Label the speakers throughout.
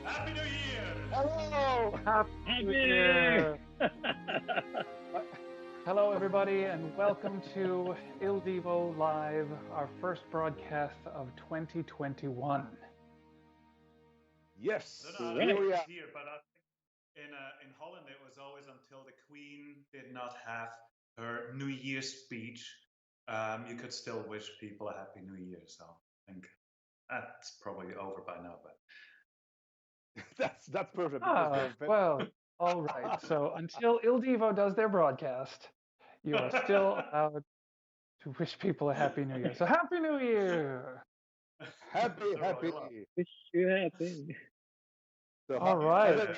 Speaker 1: Happy New Year!
Speaker 2: Hello!
Speaker 3: Happy New Year! Hello, everybody, and welcome to Il Divo Live, our first broadcast of 2021.
Speaker 2: Yes,
Speaker 1: I don't know
Speaker 2: here
Speaker 1: how
Speaker 2: we
Speaker 1: it
Speaker 2: are.
Speaker 1: is here, but I think in Holland it was always until the Queen did not have her New Year's speech. You could still wish people a Happy New Year. So I think that's probably over by now. But
Speaker 2: That's perfect.
Speaker 3: Well, all right. So until Il Divo does their broadcast, you are still allowed to wish people a Happy New Year. So Happy New Year!
Speaker 2: happy.
Speaker 3: Wish you happy.
Speaker 2: So,
Speaker 3: All right.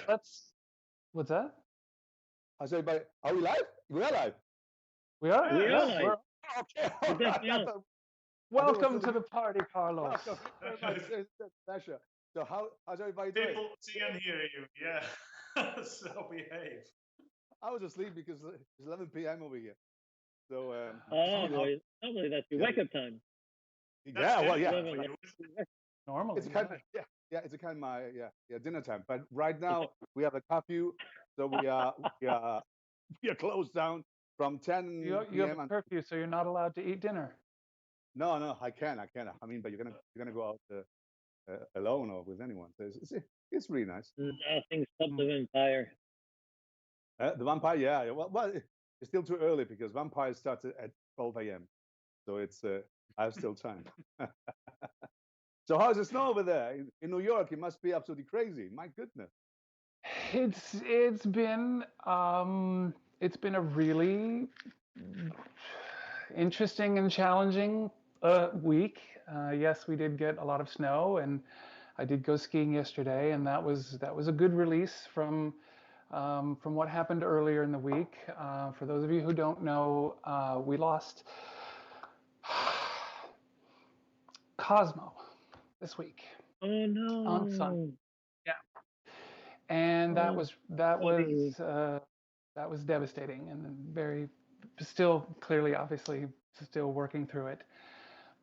Speaker 3: What's that?
Speaker 2: I say, but are we live? We are live.
Speaker 3: We are.
Speaker 1: We
Speaker 3: Yeah,
Speaker 1: are
Speaker 3: we're
Speaker 2: Okay.
Speaker 3: We're definitely welcome to the party, Carlos.
Speaker 2: Welcome. It's a pleasure. So how's everybody doing?
Speaker 1: People see and hear you. Yeah. So behave.
Speaker 2: I was asleep because it's 11 p.m. over here. So
Speaker 3: boy, probably that's your wake up time.
Speaker 2: yeah, well, yeah.
Speaker 3: Normally,
Speaker 2: It's kind of it's a kind of my dinner time. But right now we have a curfew, so we are closed down from 10
Speaker 3: you
Speaker 2: p.m.
Speaker 3: have a curfew, so you're not allowed to eat dinner.
Speaker 2: No, I can. I mean, but you're gonna go out alone or with anyone. So it's really nice.
Speaker 3: Nothing stops the vampire.
Speaker 2: The vampire, yeah. Well, it's still too early because vampire starts at 12 a.m. So it's I have still time. So how's the snow over there in New York? It must be absolutely crazy. My goodness.
Speaker 3: It's been a really interesting and challenging week. Yes, we did get a lot of snow, and I did go skiing yesterday, and that was a good release from what happened earlier in the week. For those of you who don't know, we lost Cosmo this week.
Speaker 4: Oh no!
Speaker 3: On Sunday. Yeah, and that was devastating and very still clearly, obviously, still working through it.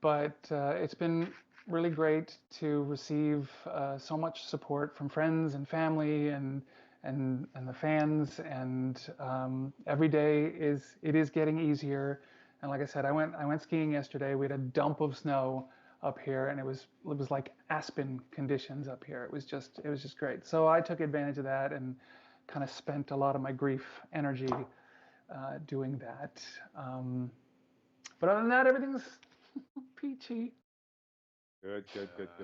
Speaker 3: But it's been really great to receive so much support from friends and family and the fans, and every day is getting easier. And like I said, I went skiing yesterday. We had a dump of snow up here, and it was like aspen conditions up here. It was just great. So I took advantage of that and kind of spent a lot of my grief energy doing that. But other than that, everything's peachy.
Speaker 2: Good.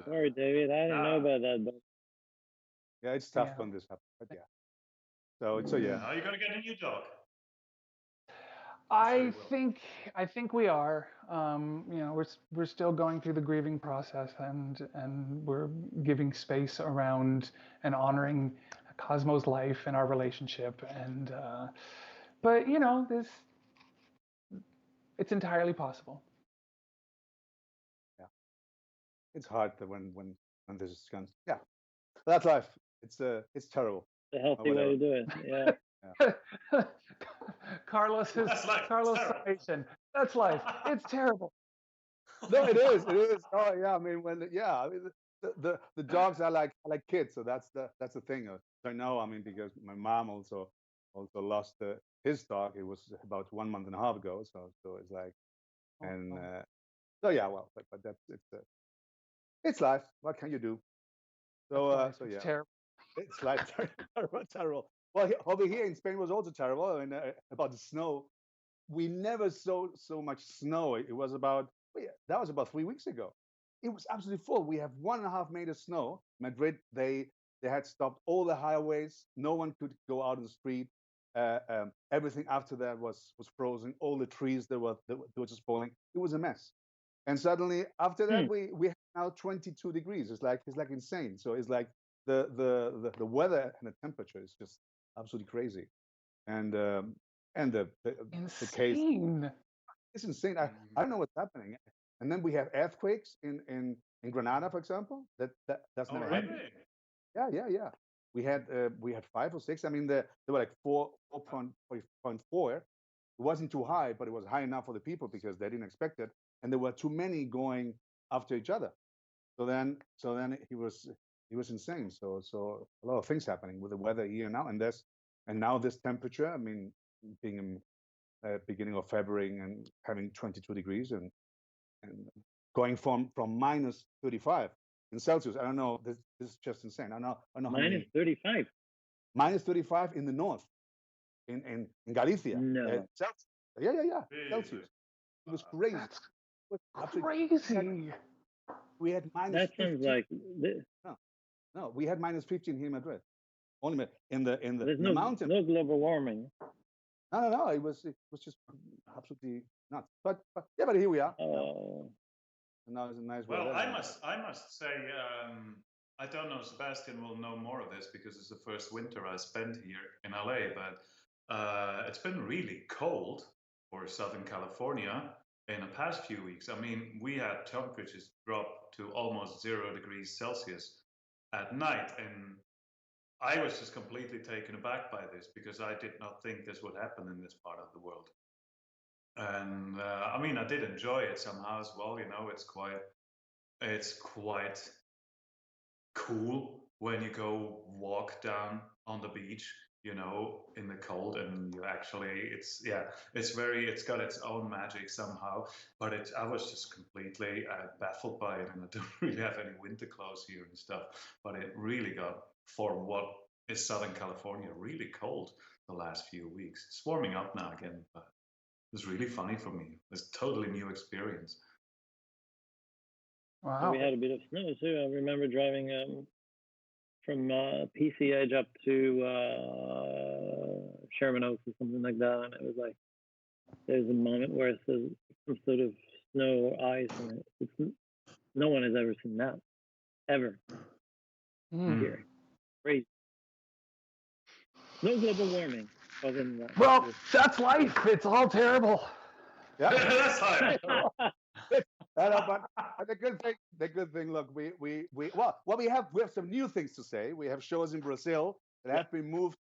Speaker 4: Sorry, David. I didn't know about that, but
Speaker 2: Yeah, it's tough when this happens, but yeah. So yeah.
Speaker 1: Are you gonna get a new dog?
Speaker 3: I think we are. We're still going through the grieving process, and we're giving space around and honoring Cosmo's life and our relationship. And but it's entirely possible.
Speaker 2: Yeah, it's hard when this is comes. Yeah, that's life. It's terrible.
Speaker 4: it's a healthy way to do it. Yeah.
Speaker 3: Carlos summation. That's life. It's terrible.
Speaker 2: No, it is. Oh yeah, I mean the dogs are like kids, so that's the thing. I know. I mean, because my mom also lost his dog. It was about 1 month and a half ago. So it's like, and so yeah, well, but that's it's life. What can you do? So so yeah,
Speaker 3: it's terrible.
Speaker 2: It's life. Terrible. Well, over here in Spain was also terrible. I mean, about the snow, we never saw so much snow. It was about that was about 3 weeks ago. It was absolutely full. We have 1.5 meters snow. Madrid, they had stopped all the highways. No one could go out on the street. Everything after that was frozen. All the trees they were just falling. It was a mess. And suddenly after that, we have now 22 degrees. It's like insane. So it's like the weather and the temperature is just absolutely crazy. And the case it's insane. I don't know what's happening. And then we have earthquakes in Granada, for example. That's never happened. Yeah. We had 5 or 6. I mean, they were like 4.4. It wasn't too high, but it was high enough for the people because they didn't expect it, and there were too many going after each other. So then it was insane. So a lot of things happening with the weather here now, and now this temperature. I mean, being in beginning of February and having 22 degrees and going from minus 35 in Celsius. I don't know. This is just insane. I don't know how
Speaker 4: Minus
Speaker 2: many
Speaker 4: 35.
Speaker 2: minus 35 in the north, in Galicia.
Speaker 4: No.
Speaker 2: Celsius. Yeah.
Speaker 1: Really?
Speaker 2: Celsius. It was crazy.
Speaker 3: That's
Speaker 2: It was absolutely
Speaker 3: crazy.
Speaker 2: We had minus
Speaker 4: That
Speaker 2: 15.
Speaker 4: sounds like
Speaker 2: No, we had minus 15 here in Madrid. Only in the
Speaker 4: there's
Speaker 2: the mountain.
Speaker 4: no global warming.
Speaker 2: No. It was just absolutely nuts. But here we are.
Speaker 4: Oh.
Speaker 2: And now it's a nice
Speaker 1: Well,
Speaker 2: weather.
Speaker 1: I must say, I don't know. Sebastian will know more of this because it's the first winter I spent here in LA. But it's been really cold for Southern California in the past few weeks. I mean, we had temperatures drop to almost 0 degrees Celsius at night, and I was just completely taken aback by this because I did not think this would happen in this part of the world. And I mean, I did enjoy it somehow as well. You know, it's quite cool when you go walk down on the beach, you know, in the cold, and you actually, it's got its own magic somehow. But I was just completely baffled by it, and I don't really have any winter clothes here and stuff. But it really got, for what is Southern California, really cold the last few weeks. It's warming up now again, but it's really funny for me. It's a totally new experience.
Speaker 3: Wow.
Speaker 4: We had a bit of snow too. I remember driving from PCH up to Sherman Oaks or something like that, and it was like there's a moment where it's some sort of snow or ice, and no one has ever seen that ever here. Crazy. No global warming. Other than that.
Speaker 3: Well, that's life. It's all terrible.
Speaker 2: Yeah.
Speaker 1: That's life.
Speaker 2: But the good thing. Look, we have some new things to say. We have shows in Brazil that have been moved,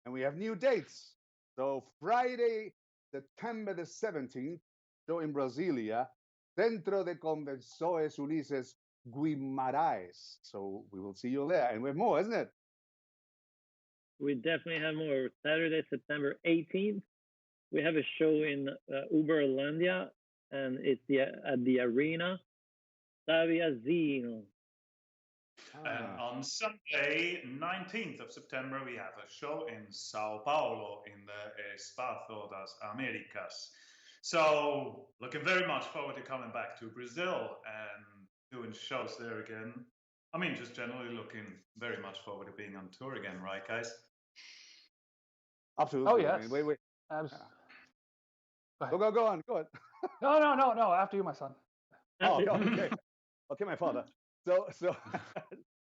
Speaker 2: and we have new dates. So Friday, September the 17th, show in Brasilia, Centro de Convenções Ulises Guimarães. So we will see you there, and we have more, isn't it?
Speaker 4: We definitely have more. Saturday, September 18th, we have a show in Uberlândia, and it's at the arena Saviazino.
Speaker 1: And on Sunday, 19th of September, we have a show in Sao Paulo in the Espaço das Américas. So, looking very much forward to coming back to Brazil and doing shows there again. I mean, just generally looking very much forward to being on tour again, right, guys?
Speaker 2: Absolutely.
Speaker 3: Oh, yes.
Speaker 2: I mean,
Speaker 3: Go
Speaker 2: Go
Speaker 3: on.
Speaker 2: on.
Speaker 3: No. After you, my son.
Speaker 2: Oh, okay. Okay, my father. So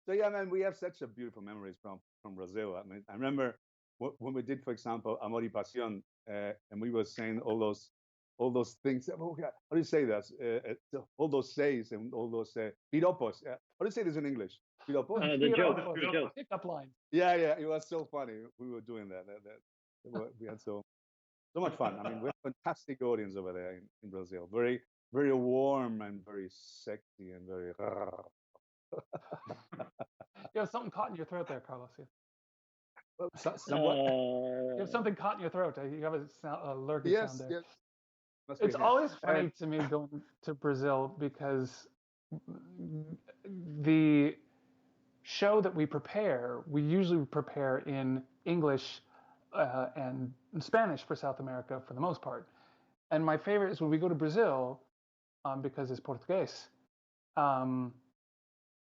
Speaker 2: yeah, man, we have such a beautiful memories from Brazil. I mean, I remember when we did, for example, Amor y Pasión, and we were saying all those things. How do you say that? All those says and all those piropos. How do you say this in English? Piropos?
Speaker 4: The joke.
Speaker 3: Pickup line.
Speaker 2: Yeah, it was so funny. We were doing that. We had so much fun. I mean, we have a fantastic audience over there in Brazil. Very, very warm and very sexy and very.
Speaker 3: You have something caught in your throat there, Carlos.
Speaker 2: Somewhat.
Speaker 3: You have something caught in your throat. You have a lurky sound there.
Speaker 2: Yes.
Speaker 3: It's always funny to me going to Brazil because the show that we usually prepare in English and Spanish for South America for the most part. And my favorite is when we go to Brazil, because it's Portuguese.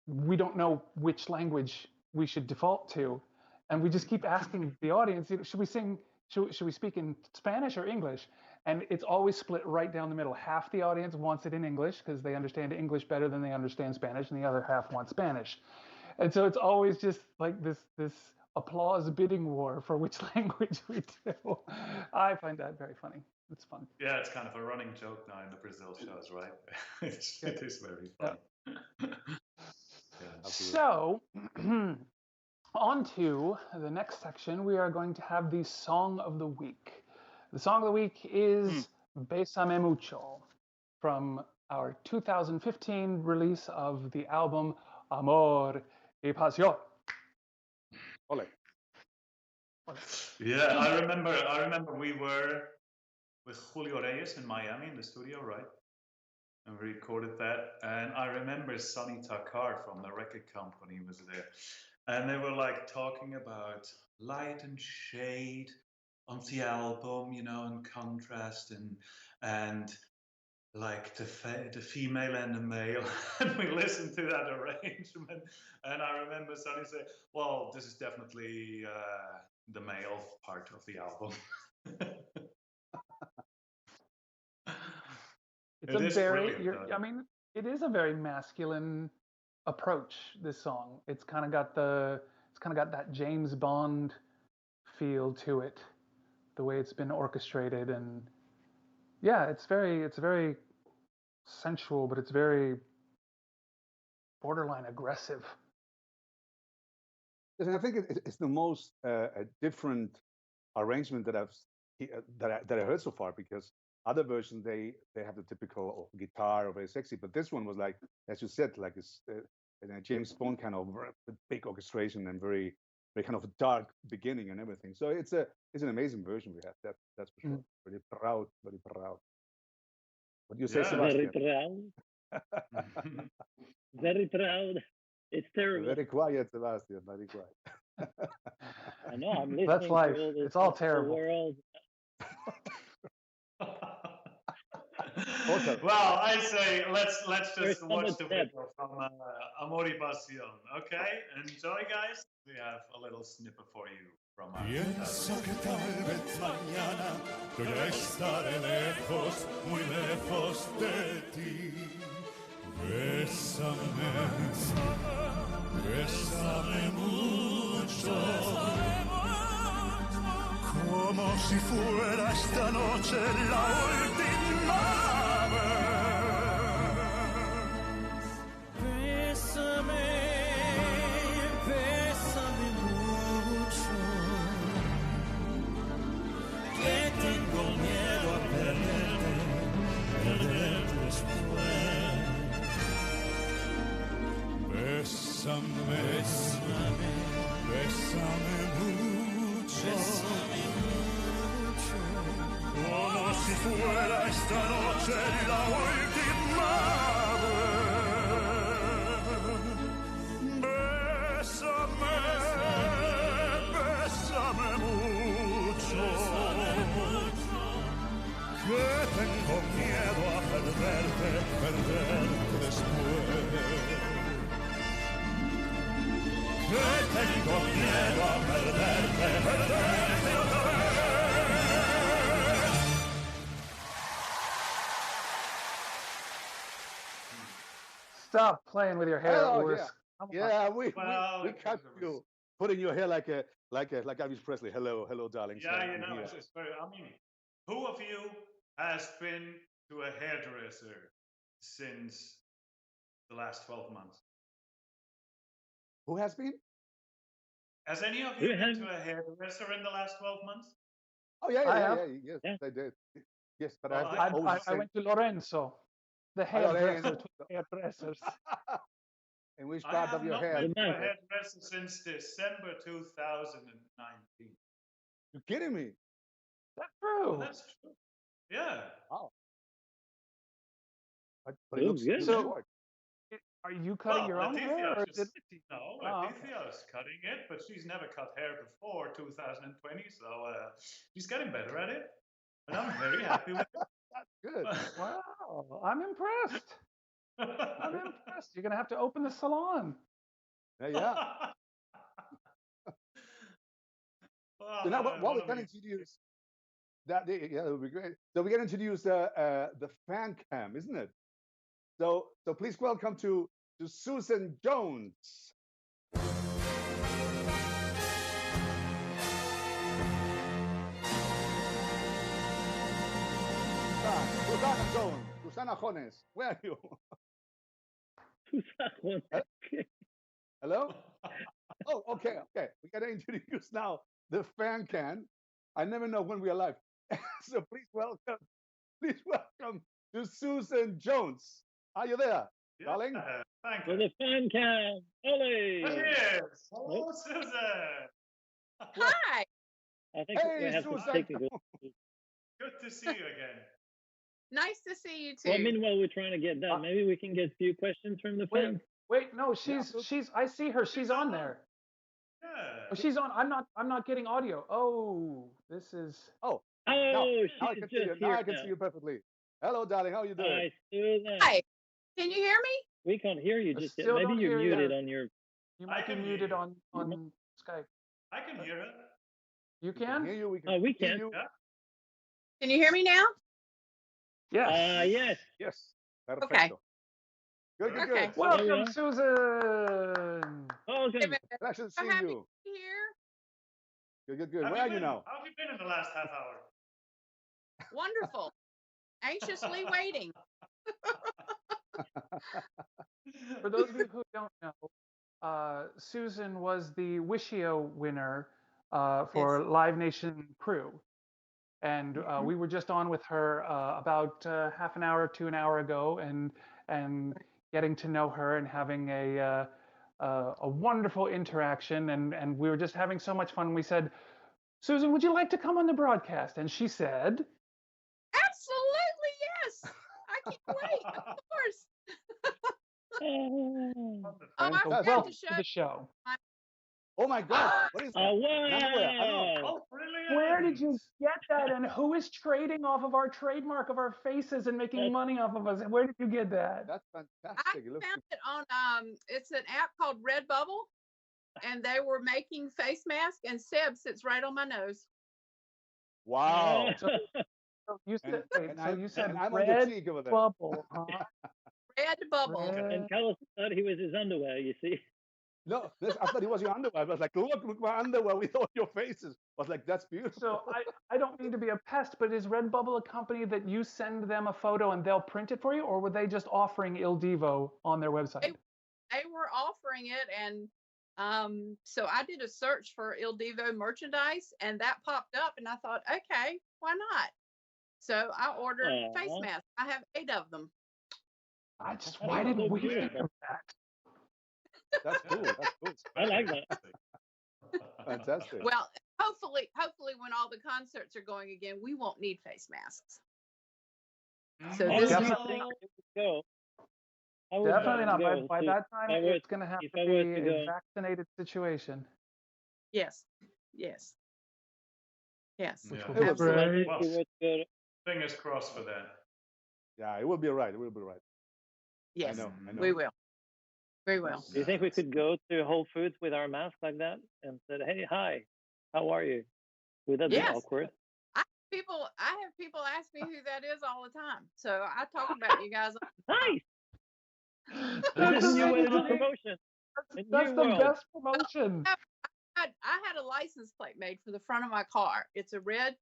Speaker 3: We don't know which language we should default to, and we just keep asking the audience, should we speak in Spanish or English? And it's always split right down the middle. Half the audience wants it in English because they understand English better than they understand Spanish, and the other half wants Spanish. And so it's always just like this applause bidding war for which language we do. I find that very funny. It's fun.
Speaker 1: Yeah, it's kind of a running joke now in the Brazil shows, right? It is very funny. Yeah,
Speaker 3: so, on to the next section, we are going to have the Song of the Week. The Song of the Week is Bésame Mucho from our 2015 release of the album Amor Y pasión.
Speaker 2: Ole.
Speaker 1: Yeah, I remember we were with Julio Reyes in Miami in the studio, right? And we recorded that. And I remember Sonny Takar from the record company was there. And they were like talking about light and shade on the album, you know, and contrast and like the female and the male. And we listened to that arrangement. And I remember Sonny saying, well, this is definitely the male part of the album.
Speaker 3: It's
Speaker 1: It
Speaker 3: a
Speaker 1: is
Speaker 3: very,
Speaker 1: brilliant, though.
Speaker 3: I mean, it is a very masculine approach, this song. It's kind of got that James Bond feel to it, the way it's been orchestrated. And yeah, it's very sensual, but it's very borderline aggressive.
Speaker 2: And I think it's the most different arrangement that I heard so far, because other versions they have the typical guitar or very sexy, but this one was like, as you said, like it's a James Bond kind of big orchestration and very kind of dark beginning and everything. So it's an amazing version we have. That's for sure. Very proud, very proud. What do you say,
Speaker 1: Yeah.
Speaker 2: Sebastian?
Speaker 4: Very proud. Very proud. It's terrible.
Speaker 2: Very quiet, Sebastian. Very quiet.
Speaker 4: I know. I'm listening.
Speaker 3: That's life.
Speaker 4: To all this
Speaker 3: It's all
Speaker 4: stuff in the
Speaker 3: terrible.
Speaker 4: world.
Speaker 1: Well, I say let's just
Speaker 4: There's
Speaker 1: watch
Speaker 4: so
Speaker 1: the
Speaker 4: much depth.
Speaker 1: video from Amor y Pasión. Okay, enjoy, guys. We have a little snippet for you from our.
Speaker 5: Pienso que tal vez mañana yo ya estaré lejos, muy lejos de ti. Bésame, bésame mucho, como si fuera esta noche la última vez. Bésame, bésame mucho, que tengo miedo a perderte después. Bésame, bésame, bésame mucho, como si fuera esta noche la última vez. Bésame, bésame mucho, que tengo miedo a perderte después. Que tengo miedo a perderte otra vez.
Speaker 3: Stop playing with your hair,
Speaker 2: Oh,
Speaker 3: Urs.
Speaker 2: yeah.
Speaker 3: Come on.
Speaker 2: Yeah, we
Speaker 1: Well,
Speaker 2: cut
Speaker 1: because it
Speaker 2: you
Speaker 1: was-
Speaker 2: putting your hair like Elvis Presley. Hello, darling.
Speaker 1: Yeah,
Speaker 2: I'm
Speaker 1: you know,
Speaker 2: here.
Speaker 1: it's very. I mean, who of you has been to a hairdresser since the last 12 months?
Speaker 2: Who has been?
Speaker 1: Has any of
Speaker 4: Who
Speaker 1: you been
Speaker 4: has-
Speaker 1: to a hairdresser in the last 12 months?
Speaker 2: Oh yeah,
Speaker 3: I
Speaker 2: yeah,
Speaker 3: have.
Speaker 2: yeah. Yes,
Speaker 4: Yeah.
Speaker 2: I did. Yes, but
Speaker 1: Well,
Speaker 2: I've always
Speaker 3: I
Speaker 2: the same-
Speaker 3: went to Lorenzo, the
Speaker 2: Lorenzo.
Speaker 3: hairdresser to hairdressers.
Speaker 2: In which
Speaker 1: I
Speaker 2: part
Speaker 1: have
Speaker 2: of your
Speaker 1: not
Speaker 2: hair?
Speaker 1: been to a
Speaker 4: Remember.
Speaker 1: hairdresser since December 2019.
Speaker 2: You kidding me?
Speaker 3: That's
Speaker 1: Well,
Speaker 3: true.
Speaker 1: that's true. Yeah.
Speaker 2: But it
Speaker 4: Oh,
Speaker 2: looks
Speaker 4: good.
Speaker 3: So-
Speaker 2: short.
Speaker 3: Are you cutting your own hair, or is it?
Speaker 1: No,
Speaker 3: Oh, okay.
Speaker 1: Letitia's cutting it, but she's never cut hair before 2020, so she's getting better at it, and I'm very happy with
Speaker 2: Good.
Speaker 1: it.
Speaker 3: Wow, I'm impressed. I'm impressed. You're gonna have to open the salon.
Speaker 2: Yeah.
Speaker 1: Well,
Speaker 2: So now,
Speaker 1: one
Speaker 2: what we
Speaker 1: of
Speaker 2: can
Speaker 1: these-
Speaker 2: introduce that, yeah, that would be great. So we can introduce the fan cam, isn't it? So please welcome to Susan Jones. Susana Jones, Susana Jones, where are you?
Speaker 4: Who's that one?
Speaker 2: Hello? Oh, okay. We gotta introduce now the fan can. I never know when we are live. So please welcome to Susan Jones. Are you there? Darling?
Speaker 1: Thank
Speaker 4: For
Speaker 1: you.
Speaker 4: the fan cam. Ole!
Speaker 1: Cheers. Hello, Susan.
Speaker 6: Hi.
Speaker 4: I think we
Speaker 2: Hey,
Speaker 4: have some
Speaker 2: Susan!
Speaker 4: technical.
Speaker 1: Good to see you again.
Speaker 6: Nice to see you
Speaker 4: Well,
Speaker 6: too.
Speaker 4: meanwhile, we're trying to get done. Maybe we can get a few questions from the
Speaker 3: Wait,
Speaker 4: fans.
Speaker 3: wait, no,
Speaker 2: Yeah,
Speaker 3: she's. I see her. She's on there.
Speaker 1: Yeah.
Speaker 3: Oh, she's on. I'm not getting audio. Oh, this is.
Speaker 2: Oh,
Speaker 4: Oh,
Speaker 2: now I
Speaker 4: she's
Speaker 2: can see you.
Speaker 4: just
Speaker 2: Now
Speaker 4: here
Speaker 2: I can see you perfectly. Hello, darling. How are you doing?
Speaker 4: Hi, Susan.
Speaker 6: Hi. Can you hear me?
Speaker 4: We can't hear you
Speaker 3: I
Speaker 4: just yet.
Speaker 3: still
Speaker 4: Maybe
Speaker 3: don't
Speaker 4: you're
Speaker 3: hear you.
Speaker 4: muted on your.
Speaker 3: You
Speaker 1: I
Speaker 3: might be
Speaker 1: can hear
Speaker 3: muted
Speaker 1: you.
Speaker 3: on Skype.
Speaker 1: I can hear it.
Speaker 3: You
Speaker 2: We can
Speaker 3: can?
Speaker 2: hear you. We can
Speaker 4: Oh, we
Speaker 2: hear
Speaker 4: can.
Speaker 2: you.
Speaker 1: Yeah.
Speaker 6: Can you hear me now?
Speaker 3: Yes.
Speaker 4: Yes.
Speaker 2: Yes. Perfecto.
Speaker 6: Okay.
Speaker 2: Good, good,
Speaker 6: Okay.
Speaker 2: good.
Speaker 3: Welcome,
Speaker 4: Yeah.
Speaker 3: Susan.
Speaker 4: Welcome.
Speaker 2: Pleasure to
Speaker 6: So
Speaker 2: see
Speaker 6: happy
Speaker 2: you.
Speaker 6: to be here.
Speaker 2: Good, good, good.
Speaker 1: How
Speaker 2: Where
Speaker 1: have
Speaker 2: are you
Speaker 1: been?
Speaker 2: now?
Speaker 1: How have you been in the last half hour?
Speaker 6: Wonderful. Anxiously waiting.
Speaker 3: For those of you who don't know, Susan was the Wishio winner for
Speaker 6: Yes.
Speaker 3: Live Nation Crew. And
Speaker 6: Mhm.
Speaker 3: we were just on with her about half an hour to an hour ago, and getting to know her and having a wonderful interaction, and we were just having so much fun. We said, Susan, would you like to come on the broadcast? And she said,
Speaker 6: Absolutely yes. I can't wait. Of course.
Speaker 4: Oh,
Speaker 6: Oh, I
Speaker 2: Fantastic.
Speaker 6: forgot
Speaker 3: welcome
Speaker 6: to
Speaker 3: to the show.
Speaker 2: Oh my God. What is that?
Speaker 4: oh
Speaker 2: An underwear. I don't know.
Speaker 4: wow.
Speaker 1: Oh, brilliant.
Speaker 3: Where did you get that? And who is trading off of our trademark of our faces and making
Speaker 4: That's-
Speaker 3: money off of us? Where did you get that?
Speaker 2: That's
Speaker 6: I
Speaker 2: fantastic. It looks
Speaker 6: found it on it's an app called Redbubble, and they were making face masks, and Seb sits right on my nose.
Speaker 2: wow.
Speaker 3: So you said, wait,
Speaker 2: And
Speaker 3: so
Speaker 2: I'm,
Speaker 3: you said
Speaker 2: and I'm on the
Speaker 3: red
Speaker 2: cheek over there.
Speaker 3: bubble, huh?
Speaker 6: Redbubble.
Speaker 3: Red-
Speaker 4: and Carlos thought he was his underwear, you see.
Speaker 2: No, I thought it was your underwear. I was like, look my underwear with all your faces. I was like, that's beautiful.
Speaker 3: So I don't mean to be a pest, but is Redbubble a company that you send them a photo and they'll print it for you, or were they just offering Il Divo on their website?
Speaker 6: They were offering it, and so I did a search for Il Divo merchandise, and that popped up, and I thought, okay, why not? So I ordered face
Speaker 4: Aw.
Speaker 6: masks. I have 8 of them.
Speaker 3: Why
Speaker 4: That's
Speaker 3: didn't
Speaker 4: so
Speaker 3: we think
Speaker 4: beautiful.
Speaker 3: of that?
Speaker 2: That's cool. That's cool.
Speaker 4: I like that.
Speaker 2: Fantastic.
Speaker 6: Well, hopefully when all the concerts are going again, we won't need face masks. So
Speaker 4: I
Speaker 6: this
Speaker 4: would
Speaker 6: is
Speaker 4: think it would go. I would
Speaker 3: Definitely not.
Speaker 4: go.
Speaker 3: By
Speaker 4: See,
Speaker 3: that time,
Speaker 4: if I were-
Speaker 3: it's going to have
Speaker 4: if
Speaker 3: to
Speaker 4: I were
Speaker 3: be
Speaker 4: to
Speaker 3: a
Speaker 4: go-
Speaker 3: vaccinated situation.
Speaker 6: yes. Yes.
Speaker 3: Which
Speaker 1: Yeah.
Speaker 3: will
Speaker 2: It
Speaker 3: be
Speaker 2: was
Speaker 4: Imagine
Speaker 3: great.
Speaker 4: if we were to go to-
Speaker 1: Fingers crossed for that.
Speaker 2: Yeah, it will be all right. It will be all right.
Speaker 6: Yes.
Speaker 2: I know.
Speaker 6: We will. We will.
Speaker 4: Do you think we could go to Whole Foods with our mask like that and said, "Hey, hi, how are you"? Would that be
Speaker 6: Yes.
Speaker 4: awkward?
Speaker 6: I have people ask me who that is all the time. So I talk about you guys.
Speaker 4: Nice.
Speaker 3: That's
Speaker 4: This is a new way to do
Speaker 3: amazing.
Speaker 4: promotion. A
Speaker 3: That's
Speaker 4: new
Speaker 3: the
Speaker 4: world.
Speaker 3: best promotion.
Speaker 6: I had a license plate made for the front of my car. It's a red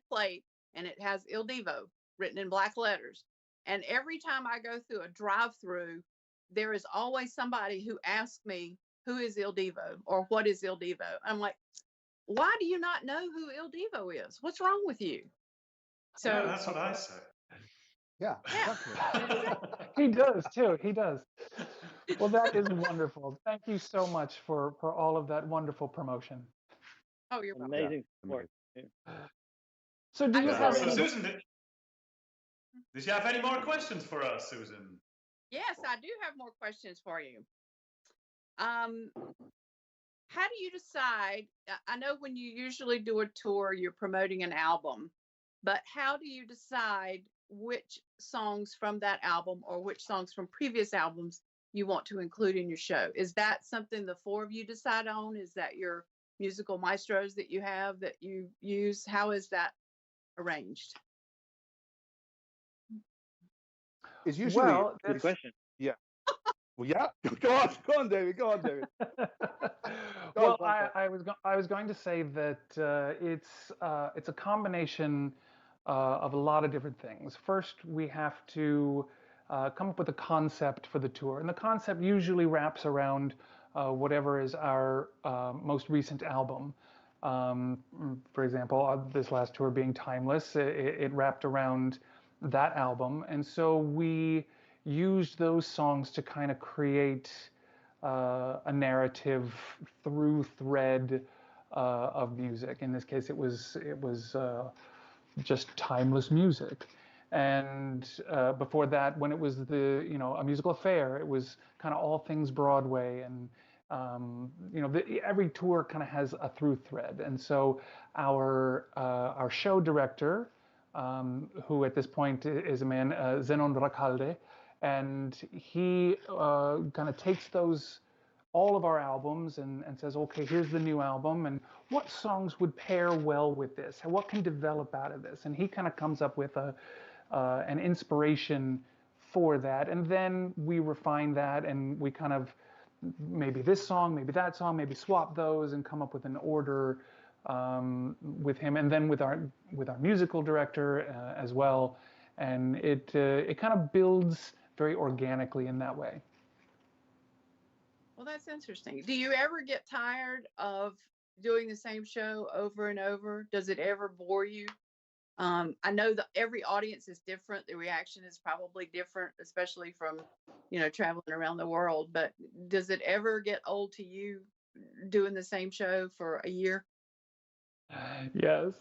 Speaker 6: plate, and it has Il Divo written in black letters. And every time I go through a drive-through, there is always somebody who asks me, who is Il Divo or what is Il Divo? I'm like, why do you not know who Il Divo is? What's wrong with you? So
Speaker 1: Yeah, that's what I say.
Speaker 2: Yeah,
Speaker 6: Yeah.
Speaker 2: exactly.
Speaker 3: He does too. He does. Well, that is wonderful. Thank you so much for all of that wonderful promotion.
Speaker 6: oh, you're welcome.
Speaker 4: Amazing support.
Speaker 3: So do you
Speaker 6: Yeah,
Speaker 3: have
Speaker 1: So,
Speaker 3: any?
Speaker 1: Susan, did you have any more questions for us, Susan?
Speaker 6: Yes, I do have more questions for you. How do you decide? I know when you usually do a tour, you're promoting an album, but how do you decide which songs from that album or which songs from previous albums you want to include in your show? Is that something the 4 of you decide on? Is that your musical maestros that you have that you use? How is that arranged?
Speaker 2: It's usually
Speaker 3: Well,
Speaker 4: Good question.
Speaker 2: well, yeah. Go on, David. Go on, David.
Speaker 3: Well,
Speaker 2: go on.
Speaker 3: I was going to say that it's a combination of a lot of different things. First, we have to come up with a concept for the tour, and the concept usually wraps around whatever is our most recent album. For example, this last tour being Timeless, it wrapped around that album, and so we used those songs to kind of create a narrative through thread of music. In this case, it was just timeless music. And before that, when it was a musical affair, it was kind of all things Broadway. And every tour kind of has a through thread. And so our show director, who at this point is a man, Zenon Racalde, and he kind of takes all of our albums and says, okay, here's the new album, and what songs would pair well with this? And what can develop out of this? And he kind of comes up with an inspiration for that. And then we refine that, and we kind of, maybe this song, maybe that song, maybe swap those and come up with an order with him, and then with our musical director as well. And it kind of builds very organically in that way.
Speaker 6: Well, that's interesting. Do you ever get tired of doing the same show over and over? Does it ever bore you? I know that every audience is different. The reaction is probably different, especially from, traveling around the world. But does it ever get old to you doing the same show for a year?
Speaker 3: Yes.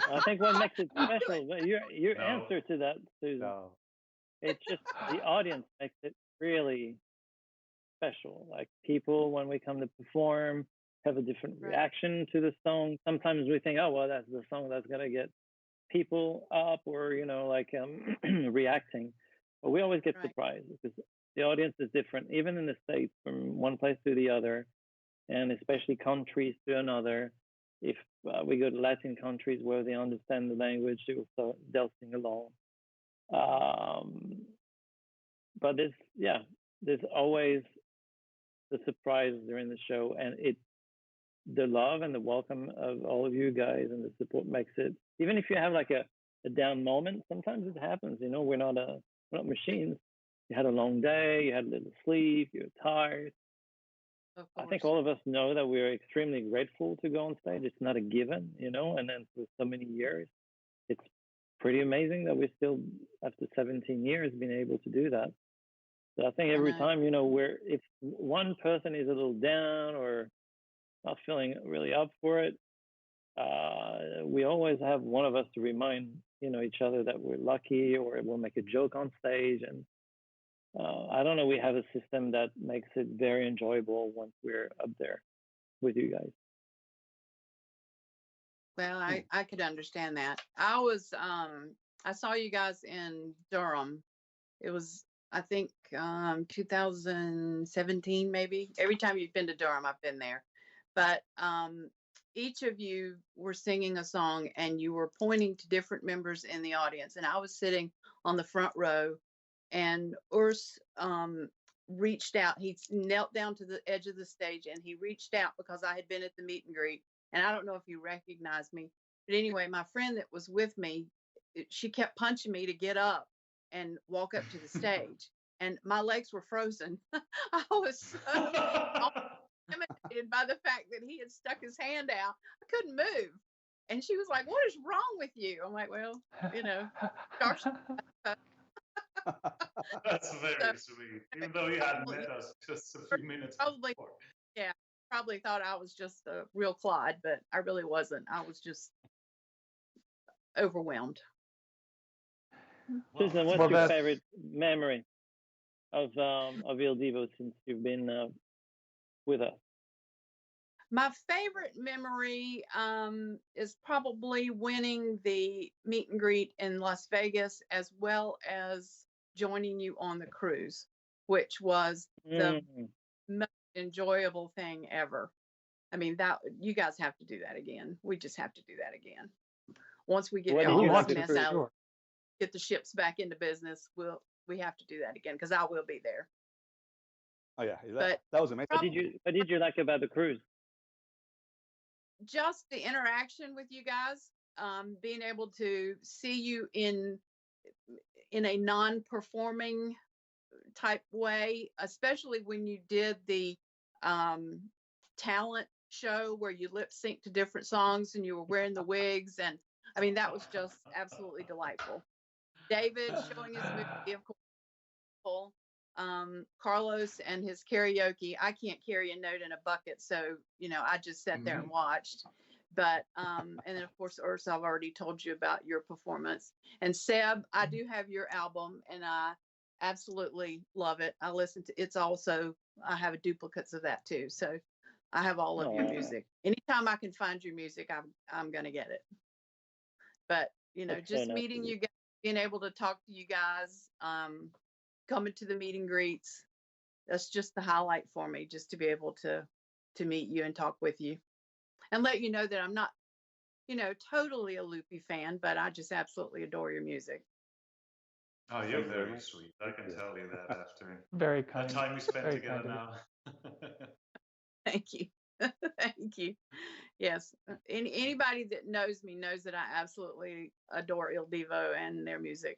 Speaker 4: I think what makes it special, your
Speaker 1: No.
Speaker 4: answer to that, Susan,
Speaker 2: No.
Speaker 4: it's just the audience makes it really special. Like, people, when we come to perform, have a different
Speaker 6: Right.
Speaker 4: reaction to the song. Sometimes we think, oh, well, that's the song that's going to get people up or, reacting. But we always get
Speaker 6: Right.
Speaker 4: surprised because the audience is different, even in the States, from one place to the other, and especially countries to another. If we go to Latin countries where they understand the language, they'll sing along. But there's always the surprise during the show, and the love and the welcome of all of you guys and the support makes it. Even if you have like a down moment, sometimes it happens. We're not machines. You had a long day, you had a little sleep, you're tired.
Speaker 6: Of
Speaker 4: I think
Speaker 6: course.
Speaker 4: all of us know that we're extremely grateful to go on stage. It's not a given, and then for so many years, it's pretty amazing that we still, after 17 years, been able to do that. So I think every
Speaker 6: know.
Speaker 4: time, if one person is a little down or not feeling really up for it, we always have one of us to remind, each other that we're lucky, or we'll make a joke on stage. And I don't know, we have a system that makes it very enjoyable once we're up there with you guys.
Speaker 6: Well, I could understand that. I saw you guys in Durham. It was, I think, 2017, maybe. Every time you've been to Durham, I've been there. But each of you were singing a song, and you were pointing to different members in the audience. And I was sitting on the front row, and Urs reached out. He knelt down to the edge of the stage, and he reached out because I had been at the meet and greet. And I don't know if you recognized me, but anyway, my friend that was with me, she kept punching me to get up and walk up to the stage, and my legs were frozen. I was so intimidated by the fact that he had stuck his hand out. I couldn't move. And she was like, "What is wrong with you?" I'm like, "Well, gosh."
Speaker 1: That's very sweet. Even though you hadn't met us just a few minutes
Speaker 6: Probably,
Speaker 1: before.
Speaker 6: yeah, probably thought I was just a real clod, but I really wasn't. I was just overwhelmed.
Speaker 4: Susan, what's
Speaker 3: Well,
Speaker 4: your
Speaker 3: that's-
Speaker 4: favorite memory of Il Divo since you've been with us?
Speaker 6: My favorite memory is probably winning the meet and greet in Las Vegas, as well as joining you on the cruise, which was the most enjoyable thing ever. I mean, that you guys have to do that again. We just have to do that again. Once we get
Speaker 4: What did
Speaker 6: all
Speaker 4: you
Speaker 6: this
Speaker 4: like to
Speaker 6: mess
Speaker 4: cruise?
Speaker 6: out,
Speaker 3: Sure.
Speaker 6: get the ships back into business, we have to do that again, because I will be there.
Speaker 2: Oh yeah,
Speaker 6: But
Speaker 2: that was amazing.
Speaker 4: What did you like about the cruise?
Speaker 6: just the interaction with you guys, being able to see you in a non-performing type way, especially when you did the talent show where you lip sync to different songs and you were wearing the wigs, and I mean, that was just absolutely delightful. David showing his movie, of course, example, Carlos and his karaoke, I can't carry a note in a bucket. So, I just sat there and watched. But, and then of course, Ursa, I've already told you about your performance. And Seb, I do have your album and I absolutely love it. I listen to it's also, I have duplicates of that too. So I have all of your music. Anytime I can find your music, I'm going to get it. But,
Speaker 4: That's
Speaker 6: just
Speaker 4: so nice
Speaker 6: meeting
Speaker 4: of
Speaker 6: you guys, being able to talk to you guys, coming to the meet and greets, that's just the highlight for me, just to be able to meet you and talk with you and let you know that I'm not, totally a Loopy fan, but I just absolutely adore your music.
Speaker 1: Oh, you're
Speaker 2: Thank you very
Speaker 1: very
Speaker 2: much.
Speaker 1: sweet. I can tell you that after
Speaker 3: Very
Speaker 1: the
Speaker 3: kind.
Speaker 1: time we spent
Speaker 3: Very
Speaker 1: together
Speaker 3: kind of
Speaker 1: now.
Speaker 6: Thank you. Thank you. Yes. Anybody that knows me knows that I absolutely adore Il Divo and their music,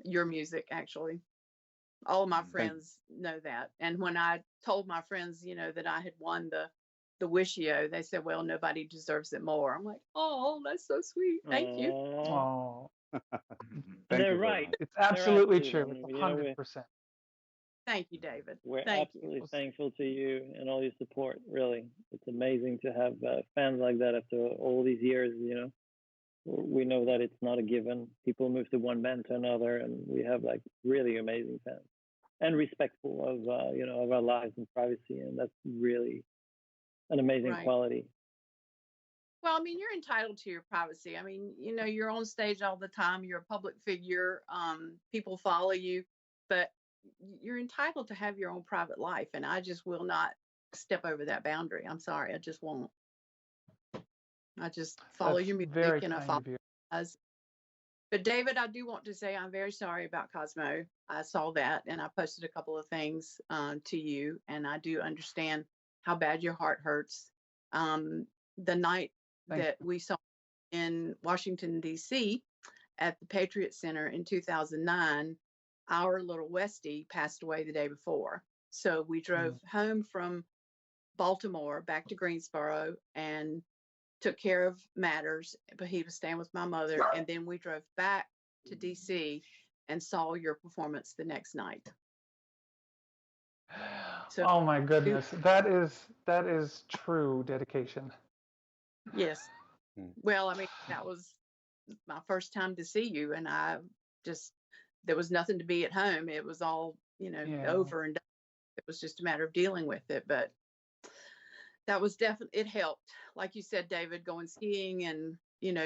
Speaker 6: your music, actually. All of my friends know that. And when I told my friends, that I had won the Wishio, they said, well, nobody deserves it more. I'm like, oh, that's so sweet. Thank you.
Speaker 3: Oh,
Speaker 2: Thank
Speaker 4: They're
Speaker 2: you very
Speaker 4: right.
Speaker 2: much.
Speaker 3: it's absolutely
Speaker 4: absolutely
Speaker 3: true.
Speaker 4: right.
Speaker 3: It's
Speaker 4: You know,
Speaker 3: 100%.
Speaker 6: Thank you, David.
Speaker 4: We're
Speaker 6: Thank you.
Speaker 4: absolutely thankful to you and all your support. Really, it's amazing to have fans like that after all these years. We know that it's not a given. People move to one band to another, and we have like really amazing fans and respectful of of our lives and privacy, and that's really an amazing
Speaker 6: Right.
Speaker 4: quality.
Speaker 6: Well, I mean, you're entitled to your privacy. I mean, you're on stage all the time. You're a public figure. People follow you, but you're entitled to have your own private life. And I just will not step over that boundary. I'm sorry. I just won't. I just follow
Speaker 3: That's
Speaker 6: your music
Speaker 3: very
Speaker 6: and I
Speaker 3: kind
Speaker 6: follow
Speaker 3: of you.
Speaker 6: us. But David, I do want to say I'm very sorry about Cosmo. I saw that and I posted a couple of things to you, and I do understand how bad your heart hurts. The night
Speaker 3: Thank
Speaker 6: that we saw in Washington, D.C. at the Patriot Center in 2009, our little Westie passed away the day before. So we drove home from Baltimore back to Greensboro and took care of matters, but he was staying with my mother. And then we drove back to DC and saw your performance the next night. So,
Speaker 3: Oh my goodness, that is true dedication.
Speaker 6: yes. Well, I mean, that was my first time to see you, and there was nothing to be at home. It was all, over and done. It was just a matter of dealing with it. But that was definitely, it helped. Like you said, David, going skiing and,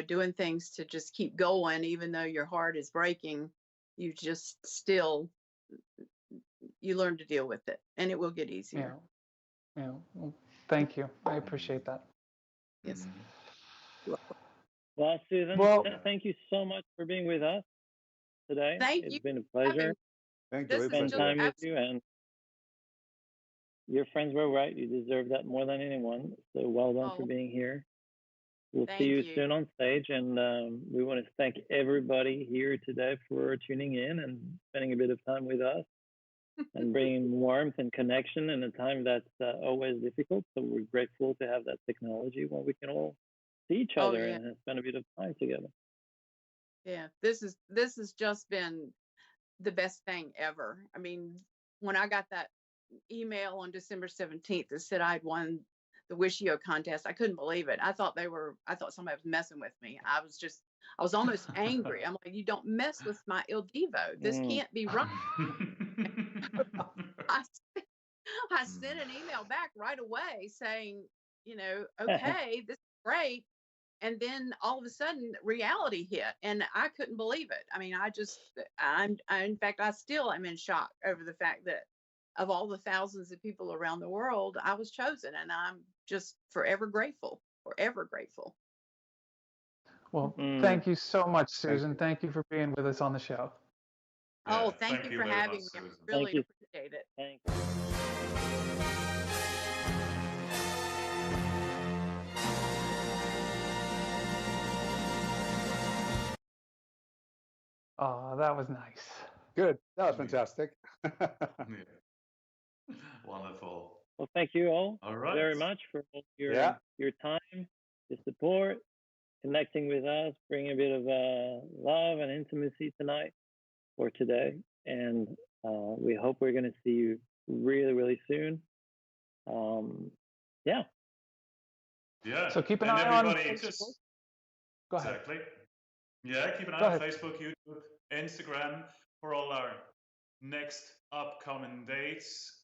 Speaker 6: doing things to just keep going, even though your heart is breaking, you just still, you learn to deal with it, and it will get easier.
Speaker 3: Well, thank you. I appreciate that.
Speaker 6: Yes.
Speaker 4: Well, Susan,
Speaker 3: Well-
Speaker 4: thank you so much for being with us today.
Speaker 6: Thank
Speaker 4: It's
Speaker 6: you
Speaker 4: been a
Speaker 6: for having
Speaker 4: pleasure
Speaker 6: me.
Speaker 2: Thank
Speaker 6: This
Speaker 2: you.
Speaker 6: is
Speaker 4: spend
Speaker 6: just
Speaker 4: time with you, and your friends were right. You deserve that more than anyone. So well done for
Speaker 6: Oh,
Speaker 4: being here. We'll see
Speaker 6: thank
Speaker 4: you
Speaker 6: you.
Speaker 4: soon on stage, and we want to thank everybody here today for tuning in and spending a bit of time with us and bringing warmth and connection in a time that's always difficult. So we're grateful to have that technology where we can all see each
Speaker 6: Oh,
Speaker 4: other
Speaker 6: yeah.
Speaker 4: and spend a bit of time together.
Speaker 6: Yeah, this has just been the best thing ever. I mean, when I got that email on December 17th that said I'd won the Wishio contest, I couldn't believe it. I thought somebody was messing with me. I was almost angry. I'm like, you don't mess with my Il Divo. This can't be right. I sent an email back right away saying, okay, this is great. And then all of a sudden reality hit and I couldn't believe it. I mean, in fact, I still am in shock over the fact that of all the thousands of people around the world, I was chosen, and I'm just forever grateful,
Speaker 3: Well, thank you so much, Susan. Thank you for being with us on the show.
Speaker 6: Oh, thank you for
Speaker 1: very
Speaker 6: having
Speaker 1: much,
Speaker 6: me.
Speaker 1: Susan.
Speaker 6: I really
Speaker 4: Thank you.
Speaker 6: appreciate it.
Speaker 4: Thank you.
Speaker 3: Oh, that was nice.
Speaker 2: Good. That was fantastic.
Speaker 1: Yeah. Wonderful.
Speaker 4: Well, thank you all
Speaker 1: All right.
Speaker 4: very much for all your
Speaker 2: Yeah.
Speaker 4: your time, your support, connecting with us, bringing a bit of love and intimacy tonight or today. And We hope we're going to see you really, really soon. Yeah.
Speaker 1: Yeah.
Speaker 3: So keep an
Speaker 1: and
Speaker 3: eye on
Speaker 1: everybody
Speaker 3: Facebook.
Speaker 1: just
Speaker 3: Go ahead.
Speaker 1: exactly. Yeah, keep an
Speaker 3: Go
Speaker 1: eye on
Speaker 3: ahead.
Speaker 1: Facebook, YouTube, Instagram for all our next upcoming dates,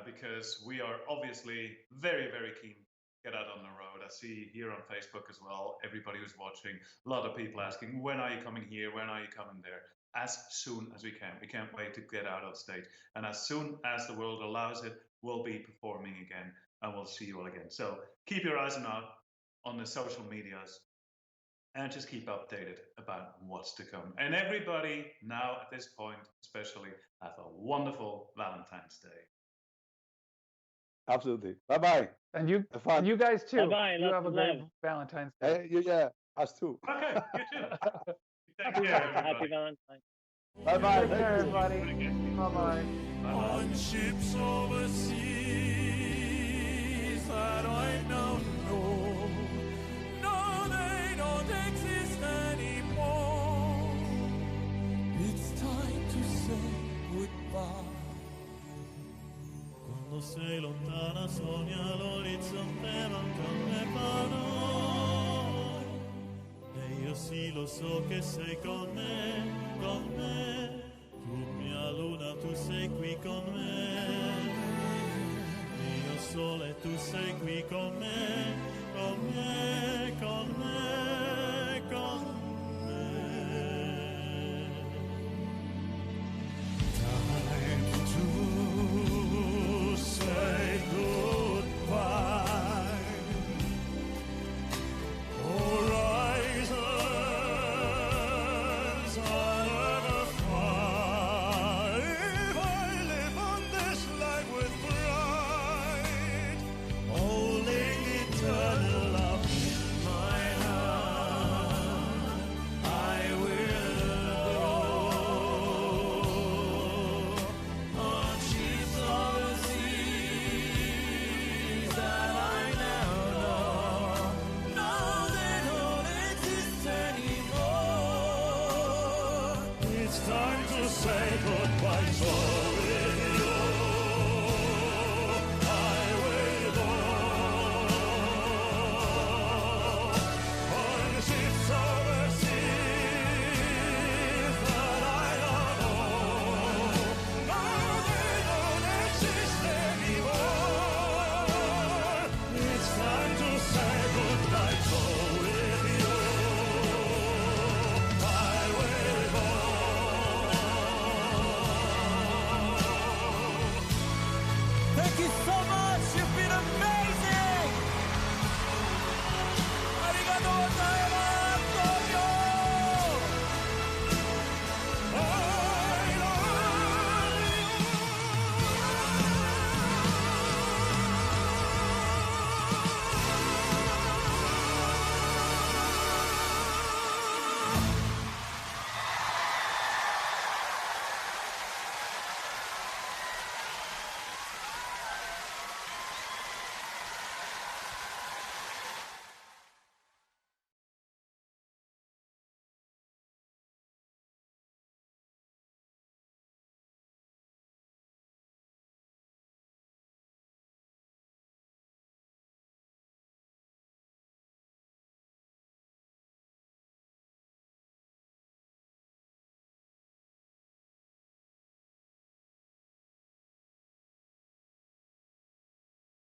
Speaker 1: because we are obviously very, very keen to get out on the road. I see here on Facebook as well, everybody who's watching, a lot of people asking, when are you coming here? When are you coming there? As soon as we can. We can't wait to get out on stage. And as soon as the world allows it, we'll be performing again and we'll see you all again. So keep your eyes on the social medias and just keep updated about what's to come. And everybody now at this point, especially, have a wonderful Valentine's Day.
Speaker 2: Absolutely. Bye-bye.
Speaker 3: And you,
Speaker 2: Have fun.
Speaker 3: and you guys too.
Speaker 4: Bye-bye.
Speaker 3: You
Speaker 4: Lots
Speaker 3: have a
Speaker 4: of
Speaker 3: great
Speaker 4: love.
Speaker 3: Valentine's Day.
Speaker 2: Yeah, us too.
Speaker 1: Okay, you too. Take
Speaker 3: Happy
Speaker 1: care,
Speaker 3: Valentine's.
Speaker 4: Happy
Speaker 1: everybody.
Speaker 4: Valentine's.
Speaker 2: Bye-bye.
Speaker 3: Take care,
Speaker 2: Thank you.
Speaker 3: everybody. Bye-bye.
Speaker 1: Bye-bye.
Speaker 5: On ships overseas that I now know, no, they don't exist anymore. It's time to say goodbye. Quando sei lontana sogna l'orizzonte mancano le parole. E io sì lo so che sei con me, con me. Tu mia luna, tu sei qui con me. Mio sole, tu sei qui con me, con me, con me, con me. Time to say goodbye. Horizons are never far. If I live on this life with pride, holding eternal love in my heart, I will go on ships of the seas that I now know. No, they don't exist anymore. It's time to say goodbye, boy.